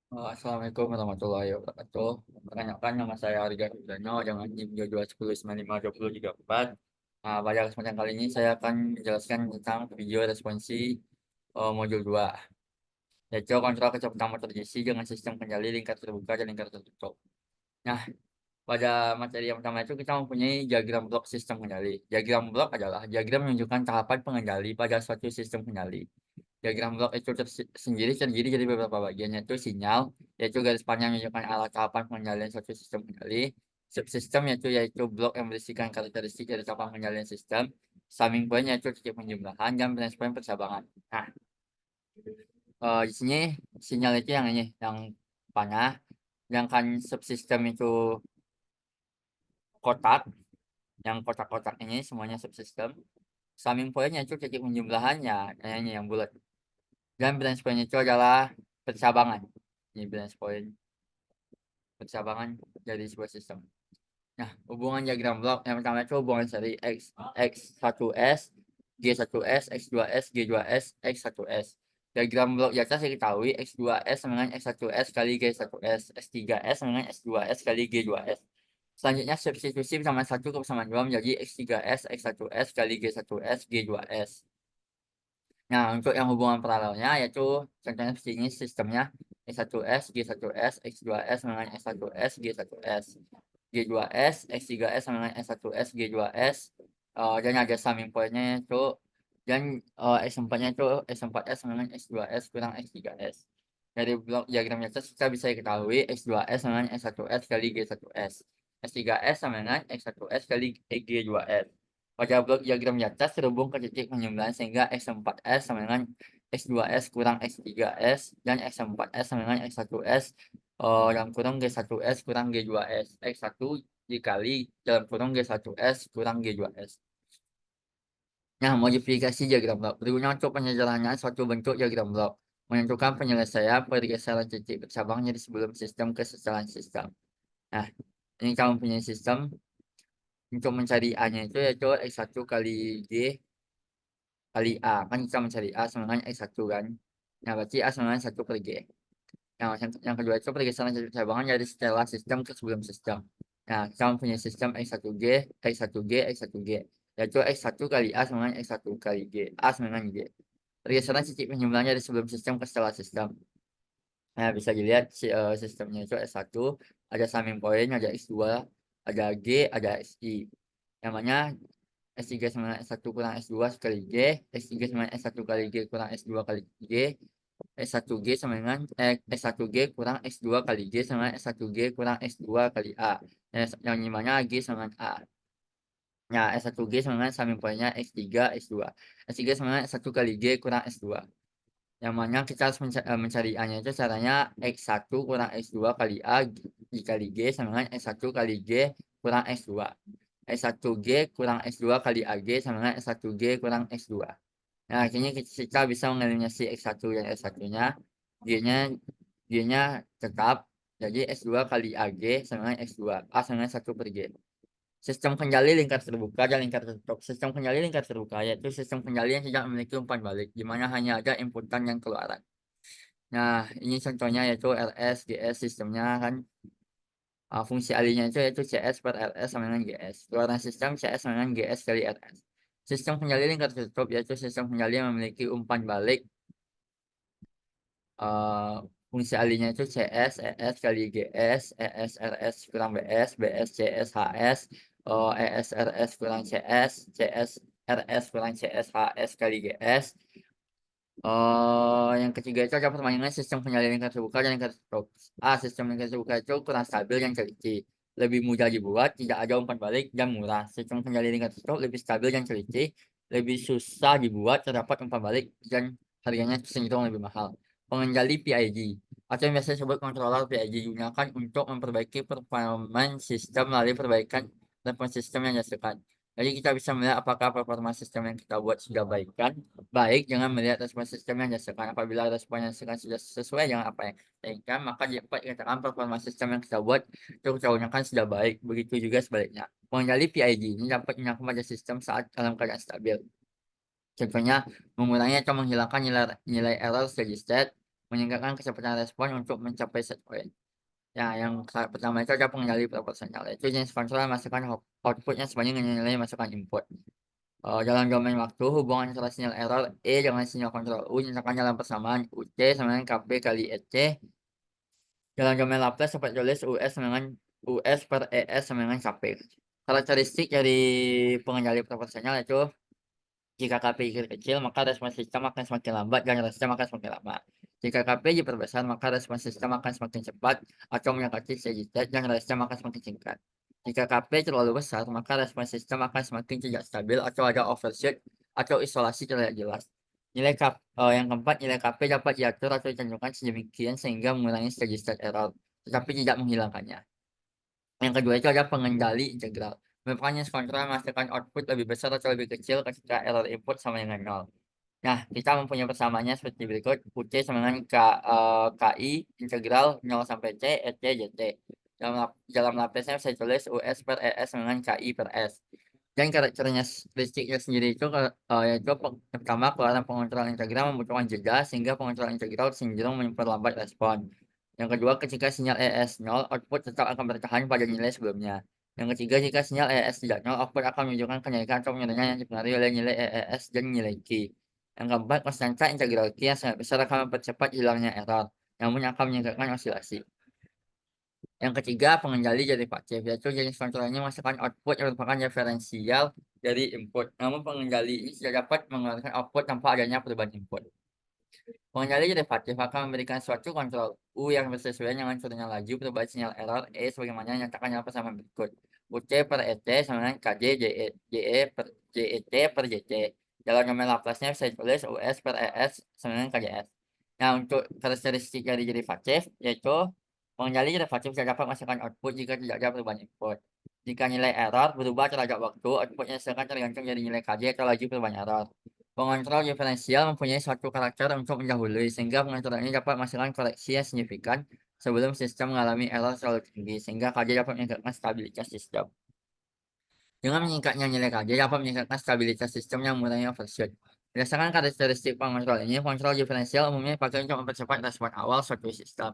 Assalamualaikum warahmatullahi wabarakatuh. Perkenalkan nama saya Arga Ridano dengan NIM 221952034. Pada kesempatan kali ini saya akan menjelaskan tentang video responsi modul 2, yaitu kontrol kecepatan motor DC dengan sistem kendali lingkar terbuka dan lingkar tertutup. Nah, pada materi yang pertama itu kita mempunyai diagram blok sistem kendali. Diagram blok adalah diagram menunjukkan tahapan pengendali pada suatu sistem kendali. Diagram blok itu sendiri terdiri dari beberapa bagian, yaitu sinyal, yaitu garis panjang menunjukkan alat tahapan pengendalian suatu sistem kendali. Subsistem yaitu blok yang berisikan karakteristik dari tahapan pengendalian sistem. Summing point yaitu titik penjumlahan, dan branch point percabangan. Nah, di sini sinyal itu yang ini, yang panah. Sedangkan subsistem itu kotak, yang kotak-kotak ini semuanya subsistem. Summing point yaitu titik penjumlahannya, ini yang bulat. Dan branch point itu adalah percabangan. Ini branch point percabangan dari sebuah sistem. Nah, hubungan diagram blok yang pertama itu hubungan seri X1S, G1S, X2S, G2S, X1S. Diagram blok di atas diketahui X2S sama dengan X1S kali G1S, X3S sama dengan X2S kali G2S. Selanjutnya substitusi bersama 1 ke persamaan 2 menjadi X3S, X1S kali G1S, G2S. Nah, untuk yang hubungan paralelnya yaitu contohnya seperti ini sistemnya X1S, G1S, X2S sama dengan S1S, G1S, G2S, X3S sama dengan S1S, G2S, dan ada summing point-nya itu, dan S4-nya itu S4S sama dengan S2S kurang S3S. Dari blok diagram atas kita bisa diketahui X2S sama dengan S1S kali G1S, S3S sama dengan X1S kali G2S. Pada blok diagram di atas terhubung ke titik penjumlahan sehingga X4S sama dengan X2S kurang X3S, dan X4S sama dengan X1S dalam kurung G1S kurang G2S. X1 dikali dalam kurung G1S kurang G2S. Nah, modifikasi diagram blok berguna untuk penyederhanaan suatu bentuk diagram blok, menentukan penyelesaian pergeseran titik bercabang dari sebelum sistem ke setelah sistem. Nah, ini kamu punya sistem. Untuk mencari A-nya itu yaitu X1 kali G kali A. Kan kita mencari A sama dengan X1 kan. Nah, berarti A sama dengan 1 per G. Nah, yang kedua itu pergeseran cabangan dari setelah sistem ke sebelum sistem. Nah, kita mempunyai sistem X1G, X1G, X1G. Yaitu X1 kali A sama dengan X1 kali G. A sama dengan G. Pergeseran titik penjumlahan dari sebelum sistem ke setelah sistem. Nah, bisa dilihat sistemnya itu S1, ada summing point, ada X2, ada G, ada SI. Yang mana S3 sama S1 kurang S2 kali G, S3 sama S1 kali G kurang S2 kali G, S1G sama dengan S1G kurang S2 kali G sama S1G kurang S2 kali A. Yang dimana G sama dengan A. Nah, S1G sama dengan summing point-nya S3, S2. S3 sama dengan S1 kali G kurang S2. Yang mana kita harus mencari A-nya itu caranya X1 kurang S2 kali A dikali G sama dengan S1 kali G kurang S2. S1G kurang S2 kali AG sama dengan S1G kurang S2. Nah, akhirnya kita bisa mengeliminasi X1 dan S1-nya. G-nya G-nya tetap. Jadi S2 kali AG sama dengan S2. A sama dengan 1 per G. Sistem kendali lingkar terbuka dan lingkar tertutup. Sistem kendali lingkar terbuka yaitu sistem kendali yang tidak memiliki umpan balik, di mana hanya ada inputan yang keluaran. Nah, ini contohnya yaitu RS, GS sistemnya kan. Fungsi alinya itu yaitu CS per RS sama dengan GS. Keluaran sistem CS sama dengan GS kali RS. Sistem kendali lingkar tertutup yaitu sistem kendali yang memiliki umpan balik. Fungsi alinya itu CS, ES kali GS, ES RS kurang BS, BS CS HS, ES RS kurang CS, CS RS kurang CS HS kali GS. Yang ketiga itu ada permainan sistem kendali lingkar terbuka dan lingkar tertutup. Sistem lingkar terbuka itu kurang stabil dan teliti, lebih mudah dibuat, tidak ada umpan balik, dan murah. Sistem kendali lingkar tertutup lebih stabil dan teliti, lebih susah dibuat, terdapat umpan balik, dan harganya cenderung lebih mahal. Pengendali PID atau yang biasa disebut controller PID digunakan untuk memperbaiki performa sistem melalui perbaikan respon sistem yang dihasilkan. Jadi kita bisa melihat apakah performa sistem yang kita buat sudah baik dengan melihat respon sistem yang dihasilkan. Apabila respon yang dihasilkan sudah sesuai dengan apa yang kita inginkan, maka dapat dikatakan performa sistem yang kita buat itu kita gunakan sudah baik. Begitu juga sebaliknya. Mengendali PID ini dapat digunakan pada sistem saat dalam keadaan stabil. Contohnya, mengurangi atau menghilangkan nilai error steady state, meningkatkan kecepatan respon untuk mencapai set point. Ya, yang pertama itu ada pengendali proporsional, yaitu jenis kontrol yang menghasilkan output-nya sebanding dengan nilai masukan input. Dalam domain waktu, hubungan antara sinyal error E dengan sinyal kontrol U dinyatakan dalam persamaan UC sama dengan KP kali EC. Dalam domain Laplace dapat tulis US per ES sama dengan KP. Karakteristik dari pengendali proporsional yaitu jika KP kecil, maka respons sistem akan semakin lambat dan respon akan semakin lama. Jika KP diperbesar, maka respons sistem akan semakin cepat atau mendekati steady state dan respon akan semakin singkat. Jika KP terlalu besar, maka respons sistem akan semakin tidak stabil atau ada overshoot atau isolasi tidak jelas. Yang keempat, nilai KP dapat diatur atau ditentukan sedemikian sehingga mengurangi steady state error, tetapi tidak menghilangkannya. Yang kedua itu ada pengendali integral. Merupakan kontrol yang memastikan output lebih besar atau lebih kecil ketika error input sama dengan nol. Nah, kita mempunyai persamaannya seperti berikut. UC sama dengan KI integral 0 sampai C, EC, JT. Dalam Laplace-nya saya tulis US per ES sama dengan KI per S. Dan karakteristiknya sendiri itu yaitu pertama, keluaran pengontrol integral membutuhkan jeda sehingga pengontrol integral cenderung memperlambat respon. Yang kedua, ketika sinyal ES 0, output tetap akan bertahan pada nilai sebelumnya. Yang ketiga, jika sinyal ES tidak 0, output akan menunjukkan kenaikan atau penurunan yang dipengaruhi oleh nilai ES dan nilai Q. Yang keempat, konstanta integral Q yang sangat besar akan mempercepat hilangnya error, namun akan meningkatkan osilasi. Yang ketiga, pengendali derivatif, yaitu jenis kontrol ini menghasilkan output yang merupakan diferensial dari input. Namun pengendali ini tidak dapat mengeluarkan output tanpa adanya perubahan input. Pengendali derivatif akan memberikan suatu kontrol U yang bersesuaian dengan turunnya laju perubahan sinyal error E sebagaimana dinyatakan dalam persamaan berikut. UC per EC sama dengan KJ per JET per JC. Dalam domain Laplace-nya bisa ditulis US per ES sama dengan KJS. Nah, untuk karakteristik dari derivatif, yaitu pengendali derivatif tidak dapat menghasilkan output jika tidak ada perubahan input. Jika nilai error berubah terhadap waktu, outputnya akan tergantung dari nilai KJ atau laju perubahan error. Pengontrol diferensial mempunyai suatu karakter untuk mendahului, sehingga pengontrol ini dapat menghasilkan koreksi yang signifikan sebelum sistem mengalami error terlalu tinggi, sehingga KJ dapat meningkatkan stabilitas sistem. Dengan meningkatnya nilai KJ dapat meningkatkan stabilitas sistem yang mengurangi overshoot. Berdasarkan karakteristik pengontrol ini, kontrol diferensial umumnya dipakai untuk mempercepat respon awal suatu sistem,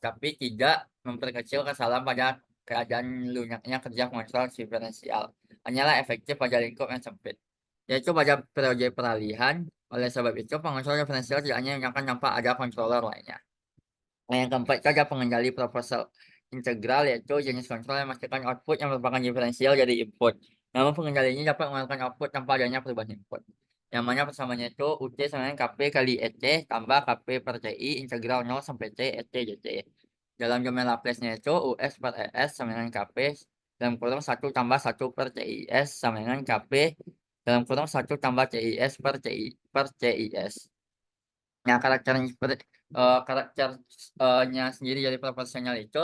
tapi tidak memperkecil kesalahan pada keadaan lunaknya kerja pengontrol diferensial. Hanyalah efektif pada lingkup yang sempit, yaitu pada periode peralihan. Oleh sebab itu, pengontrol diferensial tidak hanya menyatakan tanpa ada controller lainnya. Nah, yang keempat itu ada pengendali proporsional integral, yaitu jenis kontrol yang memastikan output yang merupakan diferensial dari input. Namun pengendali ini dapat mengeluarkan output tanpa adanya perubahan input. Yang mana persamaannya itu UC sama dengan KP kali EC tambah KP per CI integral 0 sampai C EC JC. Dalam domain Laplace-nya itu US per ES sama dengan KP dalam kurung 1 tambah 1 per CIS sama dengan KP dalam kurung 1 tambah CIS per CIS. Nah, karakternya sendiri dari proporsional itu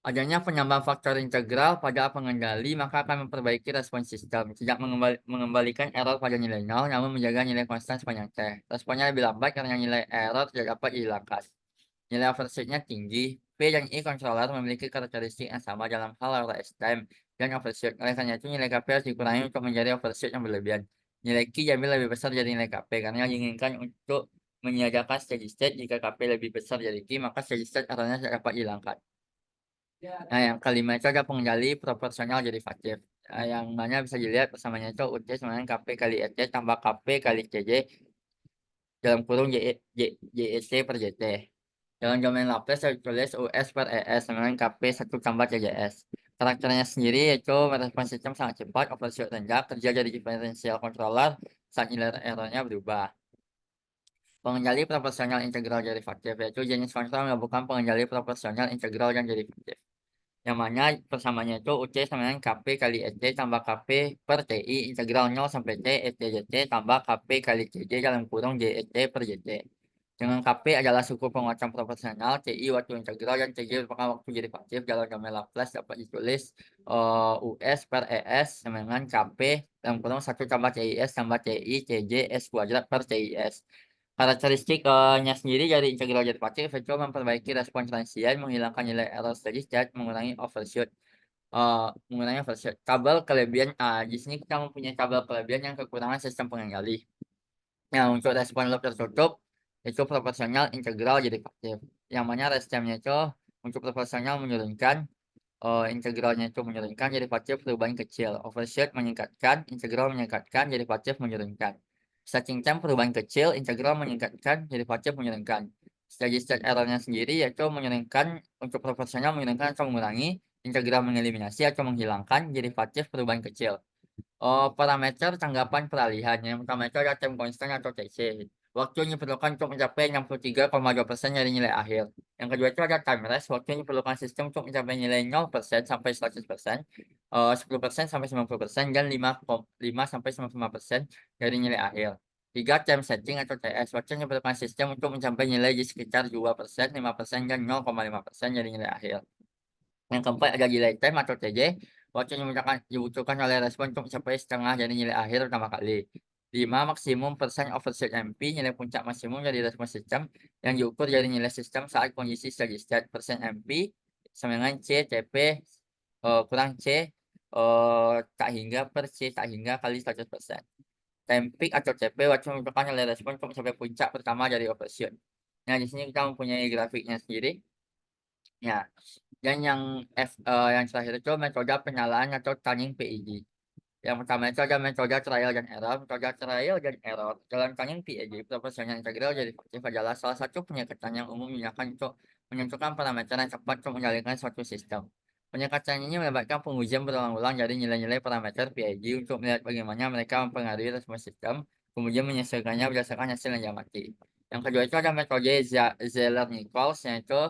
adanya penambahan faktor integral pada pengendali, maka akan memperbaiki respons sistem, tidak mengembalikan error pada nilai nol, namun menjaga nilai konstan sepanjang T. Responnya lebih lambat karena nilai error tidak dapat dihilangkan. Nilai overshoot-nya tinggi. P dan I controller memiliki karakteristik yang sama dalam hal rest time dan overshoot. Oleh karena itu, nilai KP harus dikurangi untuk menjadi overshoot yang berlebihan. Nilai Q diambil lebih besar dari nilai KP karena diinginkan untuk meniadakan steady state. Jika KP lebih besar dari Q, maka steady state errornya tidak dapat dihilangkan. Nah, yang kelima itu ada pengendali proporsional derivatif. Yang mana bisa dilihat persamanya itu UC sama dengan KP kali EC tambah KP kali CJ dalam kurung JEC per JT. Dalam domain Laplace saya tulis US per ES sama dengan KP 1 tambah CJS. Karakternya sendiri yaitu merespons sistem sangat cepat, overshoot rendah, kerja dari differential controller saat nilai errornya berubah. Pengendali proporsional integral derivatif, yaitu jenis kontrol yang bukan pengendali proporsional integral dan derivatif. Yang mana persamaannya itu UC sama dengan KP kali EC tambah KP per TI integral 0 sampai T EC JT tambah KP kali CJ dalam kurung JET per JT. Dengan KP adalah suku penguatan proporsional, TI waktu integral, dan CJ merupakan waktu derivatif. Dalam domain Laplace dapat ditulis US per ES sama dengan KP dalam kurung 1 tambah CIS tambah TI CJ S kuadrat per CIS. Karakteristiknya sendiri dari integral derivatif itu memperbaiki respon transien, menghilangkan nilai error steady state, mengurangi overshoot. Tabel kelebihan, di sini kita mempunyai tabel kelebihan yang kekurangan sistem pengendali. Nah, untuk respon loop tertutup, itu proporsional, integral, derivatif. Yang mana restemnya itu untuk proporsional menurunkan, integralnya itu menurunkan, derivatif perubahan kecil. Overshoot meningkatkan, integral meningkatkan, derivatif menurunkan. Staging time perubahan kecil, integral meningkatkan, derivatif menurunkan. Steady state errornya sendiri yaitu menurunkan, untuk proporsional menurunkan atau mengurangi, integral mengeliminasi atau menghilangkan, derivatif perubahan kecil. Parameter tanggapan peralihan. Yang pertama itu ada time constant atau TC. Waktu yang diperlukan untuk mencapai 63,2% dari nilai akhir. Yang kedua itu ada time rest. Waktu yang diperlukan sistem untuk mencapai nilai 0% sampai 100%, 10% sampai 90%, dan 5 sampai 95% dari nilai akhir. Tiga, time setting atau TS. Waktu yang diperlukan sistem untuk mencapai nilai di sekitar 2%, 5%, dan 0,5% dari nilai akhir. Yang keempat ada delay time atau TJ. Waktu yang dibutuhkan oleh respon untuk mencapai setengah dari nilai akhir pertama kali. 5, maksimum persen overshoot MP, nilai puncak maksimum dari respon sistem yang diukur dari nilai sistem saat kondisi steady state. Persen MP sama dengan C, TP, kurang C, tak hingga per C tak hingga kali 100%. Time peak atau CP waktu yang dibutuhkan oleh respon untuk mencapai puncak pertama dari overshoot. Nah, di sini kita mempunyai grafiknya sendiri. Ya, dan yang terakhir itu metode penyalaan atau tuning PID. Yang pertama itu ada metode trial dan error. Metode trial dan error dalam tuning PID, proporsional integral derivatif adalah salah satu pendekatan yang umum digunakan untuk menentukan parameter yang tepat untuk menjalankan suatu sistem. Pendekatan ini melibatkan pengujian berulang-ulang dari nilai-nilai parameter PID untuk melihat bagaimana mereka mempengaruhi respons sistem, kemudian menyesuaikannya berdasarkan hasil yang diamati. Yang kedua itu ada metode Zeller-Nichols, yaitu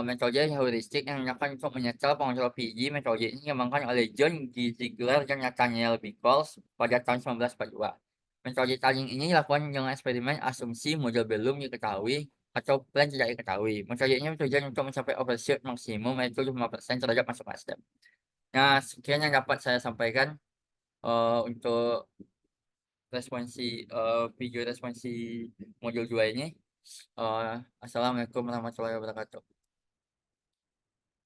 metode heuristik yang digunakan untuk menyetel pengontrol PID. Metode ini dikembangkan oleh John D. Ziegler dan Nathaniel Nichols pada tahun 1942. Metode tuning ini dilakukan dengan eksperimen asumsi model belum diketahui atau plan tidak diketahui. Metode ini bertujuan untuk mencapai overshoot maksimum yaitu 5% terhadap masukan step. Nah, sekian yang dapat saya sampaikan untuk video responsi modul 2 ini. Assalamualaikum warahmatullahi wabarakatuh.